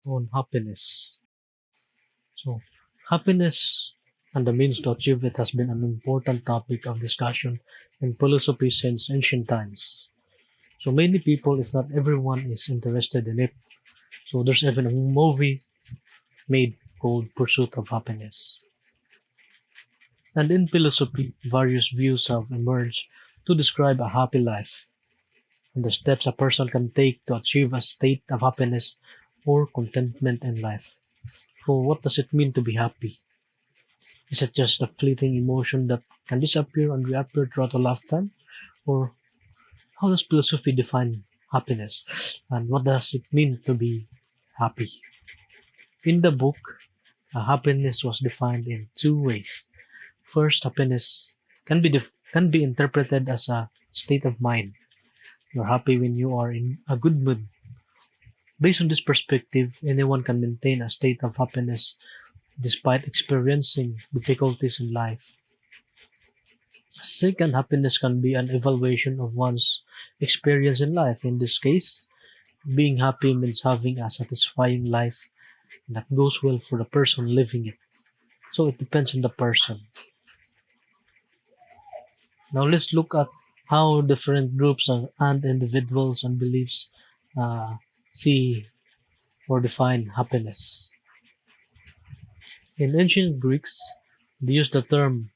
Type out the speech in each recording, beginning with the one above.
on happiness. So, happiness and the means to achieve it has been an important topic of discussion in philosophy since ancient times. So, many people, if not everyone, is interested in it. So, there's even a movie made called Pursuit of Happiness. And in philosophy, various views have emerged to describe a happy life and the steps a person can take to achieve a state of happiness or contentment in life. So, what does it mean to be happy? Is it just a fleeting emotion that can disappear and reappear throughout a lifetime? Or how does philosophy define happiness? And what does it mean to be happy? In the book, happiness was defined in two ways. First, happiness can be interpreted as a state of mind. You're happy when you are in a good mood. Based on this perspective, anyone can maintain a state of happiness despite experiencing difficulties in life. Second, happiness can be an evaluation of one's experience in life. In this case, being happy means having a satisfying life that goes well for the person living it. So it depends on the person. Now let's look at how different groups and individuals and beliefs uh, see or define happiness. In ancient Greeks, they used the term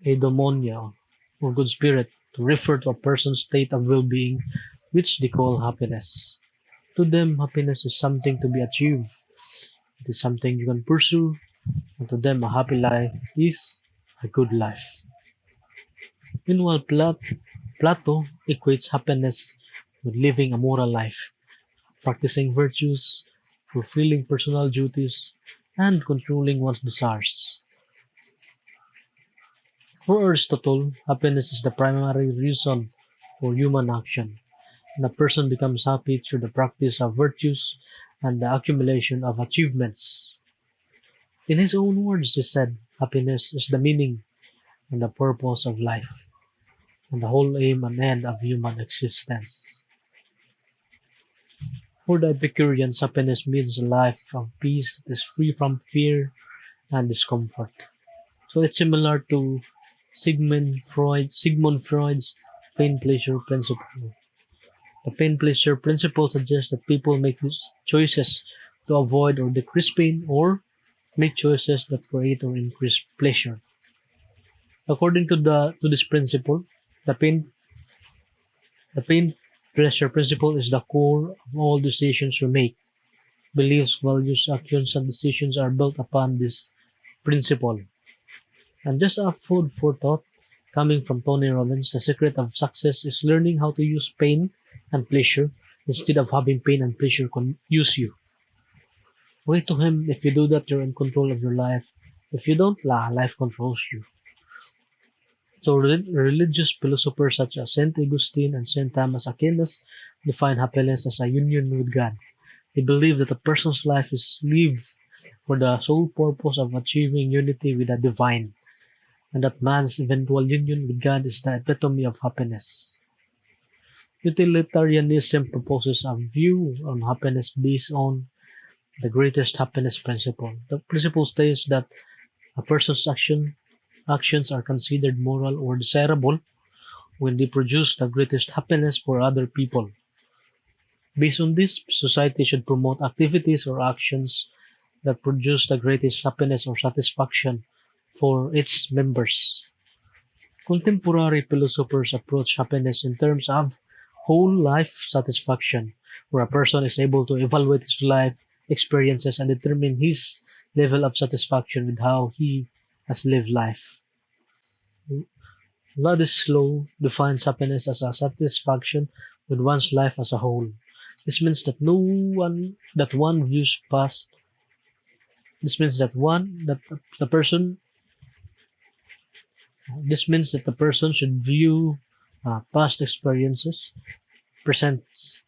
eudaimonia or good spirit to refer to a person's state of well-being, which they call happiness. To them, happiness is something to be achieved. It is something you can pursue, and to them, a happy life is a good life. Meanwhile, Plato equates happiness with living a moral life, practicing virtues, fulfilling personal duties, and controlling one's desires. For Aristotle, happiness is the primary reason for human action, and a person becomes happy through the practice of virtues and the accumulation of achievements. In his own words, he said, happiness is the meaning and the purpose of life, and the whole aim and end of human existence. For the Epicureans, happiness means a life of peace that is free from fear and discomfort. So it's similar to Sigmund Freud's pain pleasure principle. The pain pleasure principle suggests that people make these choices to avoid or decrease pain or make choices that create or increase pleasure. According to this principle, the pain the pain pleasure principle is the core of all decisions we make. Beliefs, values, actions, and decisions are built upon this principle. And just a food for thought, coming from Tony Robbins, the secret of success is learning how to use pain and pleasure instead of having pain and pleasure use you. Okay, to him, if you do that, you're in control of your life. If you don't, life controls you. So religious philosophers such as Saint Augustine and Saint Thomas Aquinas define happiness as a union with God. They believe that a person's life is lived for the sole purpose of achieving unity with the divine, and that man's eventual union with God is the epitome of happiness. Utilitarianism proposes a view on happiness based on the greatest happiness principle. The principle states that a person's actions are considered moral or desirable when they produce the greatest happiness for other people. Based on this, society should promote activities or actions that produce the greatest happiness or satisfaction for its members. Contemporary philosophers approach happiness in terms of whole life satisfaction, where a person is able to evaluate his life experiences and determine his level of satisfaction with how he has lived life. Ladislaw defines happiness as a satisfaction with one's life as a whole. This means that no one that one views past. This means that one that the person. This means that the person should view past experiences, presents.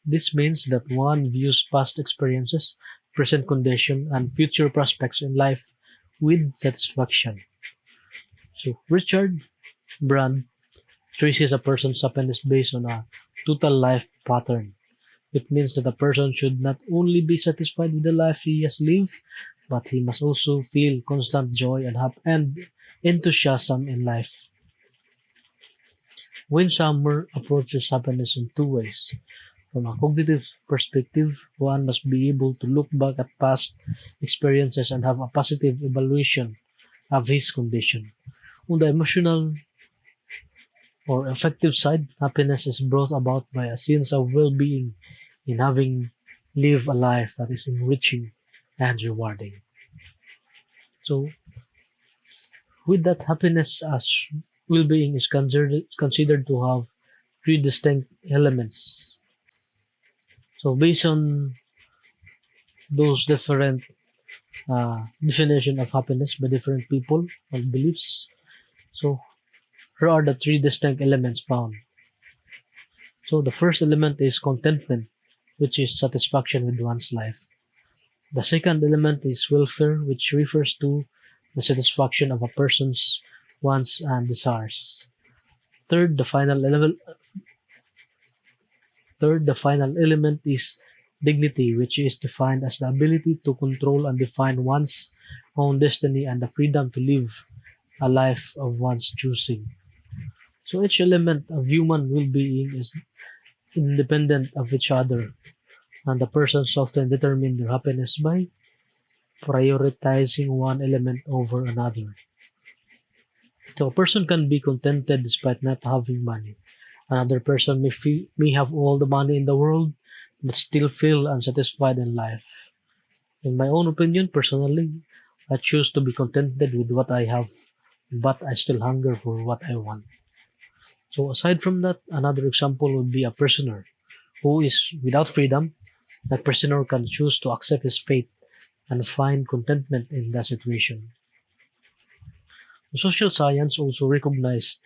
This means that one views past experiences, present condition, and future prospects in life with satisfaction. So Richard Brand traces a person's happiness based on a total life pattern. It means that a person should not only be satisfied with the life he has lived, but he must also feel constant joy and enthusiasm in life. When Summer approaches happiness in two ways. From a cognitive perspective, one must be able to look back at past experiences and have a positive evaluation of his condition. On the emotional or affective side, happiness is brought about by a sense of well-being in having lived a life that is enriching and rewarding. So, with that, happiness as well-being is considered to have three distinct elements. So, based on those different definition of happiness by different people and beliefs, so here are the three distinct elements found. So, the first element is contentment, which is satisfaction with one's life. The second element is welfare, which refers to the satisfaction of a person's wants and desires. Third, the final element. Third, the final element is dignity, which is defined as the ability to control and define one's own destiny and the freedom to live a life of one's choosing. So each element of human well-being is independent of each other, and the persons often determine their happiness by prioritizing one element over another. So a person can be contented despite not having money. Another person may have all the money in the world but still feel unsatisfied in life. In my own opinion, personally, I choose to be contented with what I have, but I still hunger for what I want. So aside from that, another example would be a prisoner who is without freedom. That prisoner can choose to accept his fate and find contentment in that situation. Social science also recognized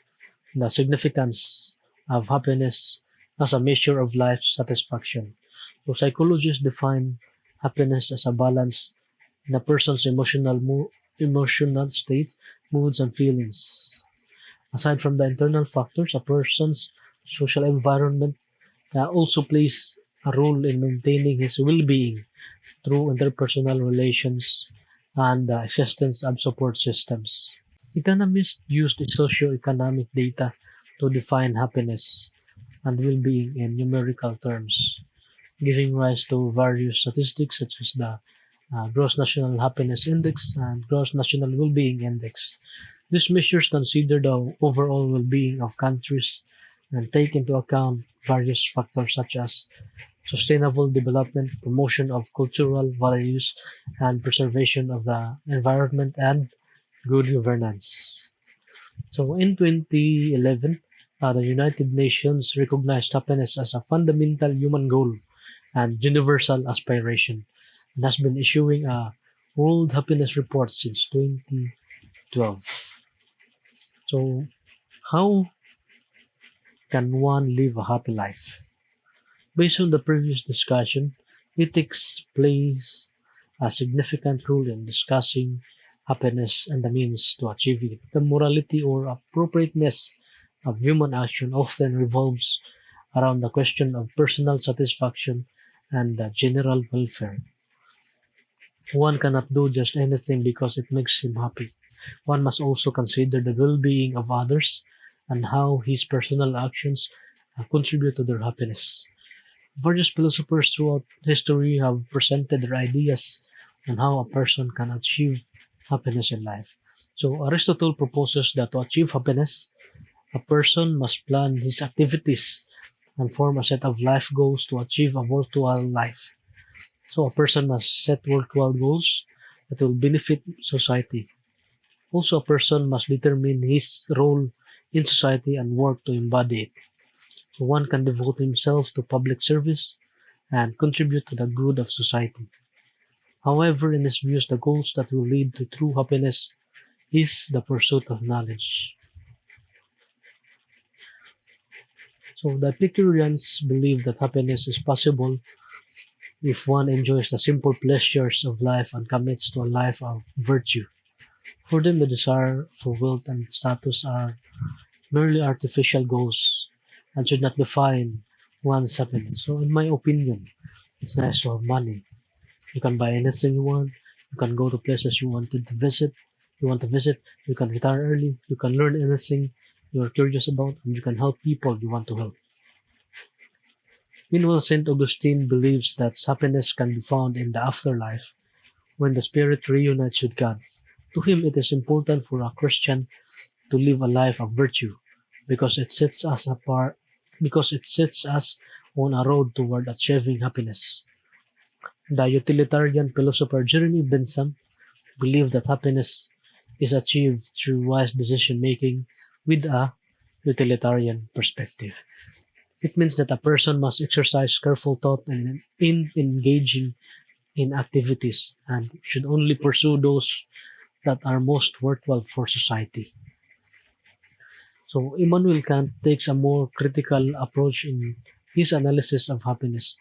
the significance of happiness as a measure of life satisfaction. So psychologists define happiness as a balance in a person's emotional state, moods, and feelings. Aside from the internal factors, a person's social environment also plays a role in maintaining his well-being through interpersonal relations and the existence of support systems. Economists use the socio-economic data to define happiness and well-being in numerical terms, giving rise to various statistics such as the Gross National Happiness Index and Gross National Well-being Index. These measures consider the overall well-being of countries and take into account various factors such as sustainable development, promotion of cultural values, and preservation of the environment and good governance. So in 2011, the United Nations recognized happiness as a fundamental human goal and universal aspiration and has been issuing a World Happiness Report since 2012. So, how can one live a happy life? Based on the previous discussion, ethics plays a significant role in discussing happiness and the means to achieve it. The morality or appropriateness of human action often revolves around the question of personal satisfaction and the general welfare. One cannot do just anything because it makes him happy. One must also consider the well-being of others and how his personal actions contribute to their happiness. Various philosophers throughout history have presented their ideas on how a person can achieve happiness in life. So Aristotle proposes that to achieve happiness, a person must plan his activities and form a set of life goals to achieve a worthwhile life. So a person must set worthwhile goals that will benefit society. Also, a person must determine his role in society and work to embody it. So one can devote himself to public service and contribute to the good of society. However, in his views, the goals that will lead to true happiness is the pursuit of knowledge. So the Epicureans believe that happiness is possible if one enjoys the simple pleasures of life and commits to a life of virtue. For them, the desire for wealth and status are merely artificial goals and should not define one's happiness. So, in my opinion, it's nice to have money. You can buy anything you want. You can go to places you wanted to visit. You want to visit. You can retire early. You can learn anything you're curious about, and you can help people you want to help. Meanwhile, Saint Augustine believes that happiness can be found in the afterlife when the spirit reunites with God. To him, it is important for a Christian to live a life of virtue because it sets us apart, because it sets us on a road toward achieving happiness. The utilitarian philosopher Jeremy Bentham believed that happiness is achieved through wise decision making with a utilitarian perspective. It means that a person must exercise careful thought in engaging in activities and should only pursue those that are most worthwhile for society. So Immanuel Kant takes a more critical approach in his analysis of happiness.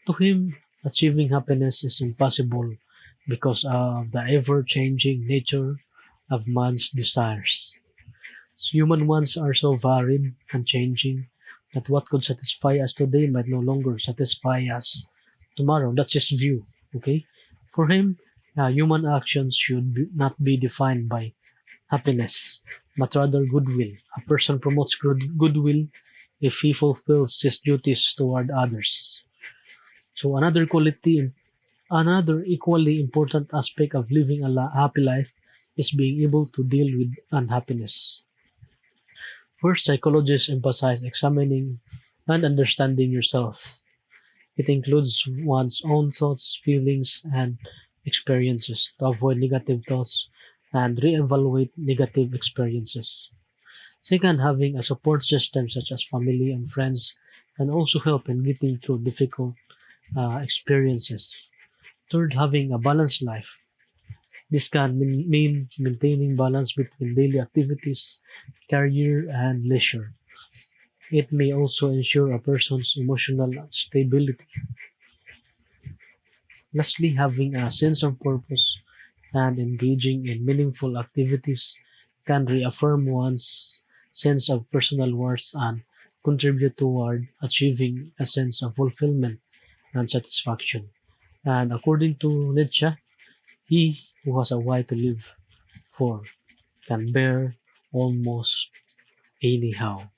To him, achieving happiness is impossible because of the ever-changing nature of man's desires. Human wants are so varied and changing that what could satisfy us today might no longer satisfy us tomorrow. That's his view. Okay, for him, human actions should not be defined by happiness, but rather goodwill. A person promotes goodwill if he fulfills his duties toward others. So another equally important aspect of living a happy life is being able to deal with unhappiness. First, psychologists emphasize examining and understanding yourself. It includes one's own thoughts, feelings, and experiences to avoid negative thoughts and reevaluate negative experiences. Second, having a support system such as family and friends can also help in getting through difficult experiences. Third, having a balanced life. This can mean maintaining balance between daily activities, career, and leisure. It may also ensure a person's emotional stability. Lastly, having a sense of purpose and engaging in meaningful activities can reaffirm one's sense of personal worth and contribute toward achieving a sense of fulfillment and satisfaction. And according to Nietzsche, he who has a why to live for can bear almost anyhow.